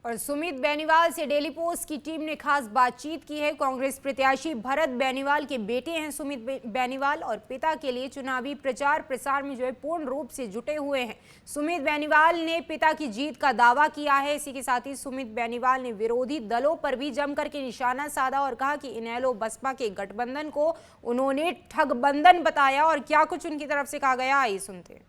और सुमित बेनीवाल से daily post की टीम ने खास बातचीत की है। कांग्रेस प्रत्याशी भरत बेनीवाल के बेटे हैं सुमित बेनीवाल और पिता के लिए चुनावी प्रचार प्रसार में पूर्ण रूप से जुटे हुए हैं। सुमित बेनीवाल ने पिता की जीत का दावा किया है। इसी के साथ ही सुमित बेनीवाल ने विरोधी दलों पर भी जमकर के निशाना साधा और कहा कि इनेलो बसपा के गठबंधन को उन्होंने ठगबंधन बताया। और क्या कुछ उनकी तरफ से कहा गया, आइए सुनते हैं।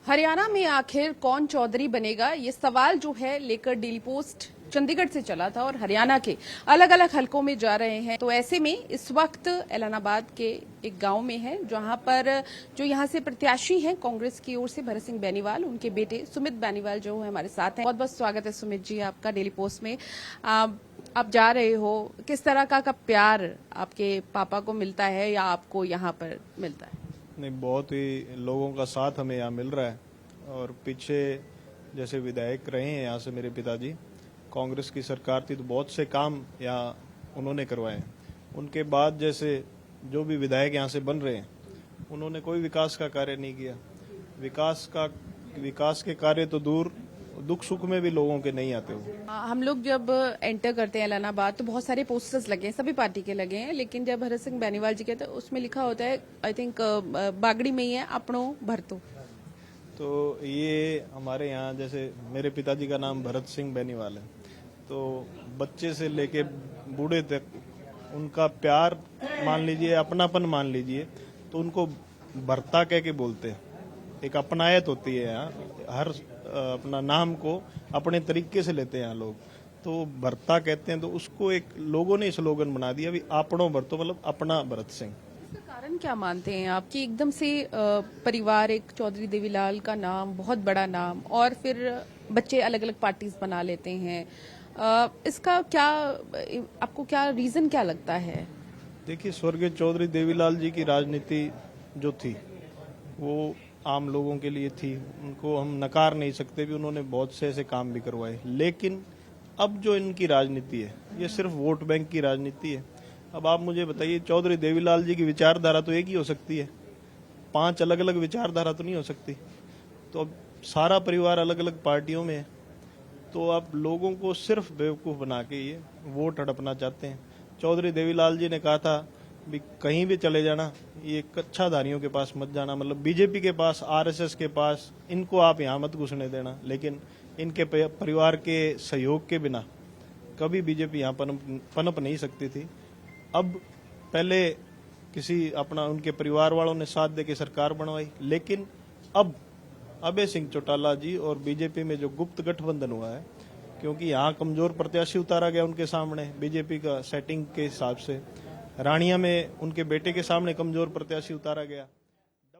हरियाणा में आखिर कौन चौधरी बनेगा, ये सवाल जो है लेकर डेली पोस्ट चंडीगढ़ से चला था और हरियाणा के अलग अलग हलकों में जा रहे हैं। तो ऐसे में इस वक्त एलनाबाद के एक गांव में है, जहां पर जो यहां से प्रत्याशी हैं कांग्रेस की ओर से भरत सिंह बेनीवाल, उनके बेटे सुमित बेनीवाल जो है हमारे साथ हैं। बहुत बहुत स्वागत है सुमित जी आपका डेली पोस्ट में। आप जा रहे हो, किस तरह का प्यार आपके पापा को मिलता है या आपको यहाँ पर मिलता है? नहीं, बहुत ही लोगों का साथ हमें यहाँ मिल रहा है। और पीछे जैसे विधायक रहे हैं यहाँ से मेरे पिताजी, कांग्रेस की सरकार थी तो बहुत से काम यहाँ उन्होंने करवाए। उनके बाद जैसे जो भी विधायक यहाँ से बन रहे हैं, उन्होंने कोई विकास का कार्य नहीं किया। विकास के कार्य तो दूर, दुख सुख में भी लोगों के नहीं आते हो। हम लोग जब एंटर करते हैं एलनाबाद तो बहुत सारे पोस्टर्स लगे हैं, सभी पार्टी के लगे हैं, लेकिन जब भरत सिंह बेनीवाल जी के तो उसमें लिखा होता है, आई थिंक बागड़ी में ही है, अपनों भरतो। तो ये हमारे यहाँ जैसे मेरे पिताजी का नाम भरत सिंह बेनीवाल है, तो बच्चे से लेके बूढ़े तक उनका प्यार मान लीजिए, अपनापन मान लीजिए, तो उनको भरता कह के बोलते हैं। एक अपनायत होती है यहाँ, हर अपना नाम को अपने तरीके से लेते हैं यहाँ लोग, तो भरता कहते हैं। तो उसको एक लोगों ने स्लोगन बना दिया, अभी आपनों भरतो, मतलब अपना भरत सिंह। इसका कारण क्या मानते हैं आप कि एकदम से परिवार, एक चौधरी देवीलाल का नाम, बहुत बड़ा नाम, और फिर बच्चे अलग अलग पार्टीज बना लेते हैं, इसका क्या आपको क्या रीजन क्या लगता है? देखिए, स्वर्गीय चौधरी देवीलाल जी की राजनीति जो थी वो आम लोगों के लिए थी, उनको हम नकार नहीं सकते भी, उन्होंने बहुत से ऐसे काम भी करवाए। लेकिन अब जो इनकी राजनीति है ये सिर्फ वोट बैंक की राजनीति है। अब आप मुझे बताइए, चौधरी देवीलाल जी की विचारधारा तो एक ही हो सकती है, 5 अलग अलग विचारधारा तो नहीं हो सकती। तो अब सारा परिवार अलग अलग पार्टियों में है, तो आप लोगों को सिर्फ बेवकूफ़ बना के ये वोट हड़पना चाहते हैं। चौधरी देवीलाल जी ने कहा था भी कहीं भी चले जाना, ये कच्छाधारियों के पास मत जाना, मतलब बीजेपी के पास, आरएसएस के पास, इनको आप यहाँ मत घुसने देना। लेकिन इनके परिवार के सहयोग के बिना कभी बीजेपी यहाँ पनप नहीं सकती थी। अब पहले किसी अपना उनके परिवार वालों ने साथ दे के सरकार बनवाई, लेकिन अब अभय सिंह चौटाला जी और बीजेपी में जो गुप्त गठबंधन हुआ है, क्योंकि यहाँ कमजोर प्रत्याशी उतारा गया उनके सामने बीजेपी का सेटिंग के हिसाब से, रानिया में उनके बेटे के सामने कमजोर प्रत्याशी उतारा गया।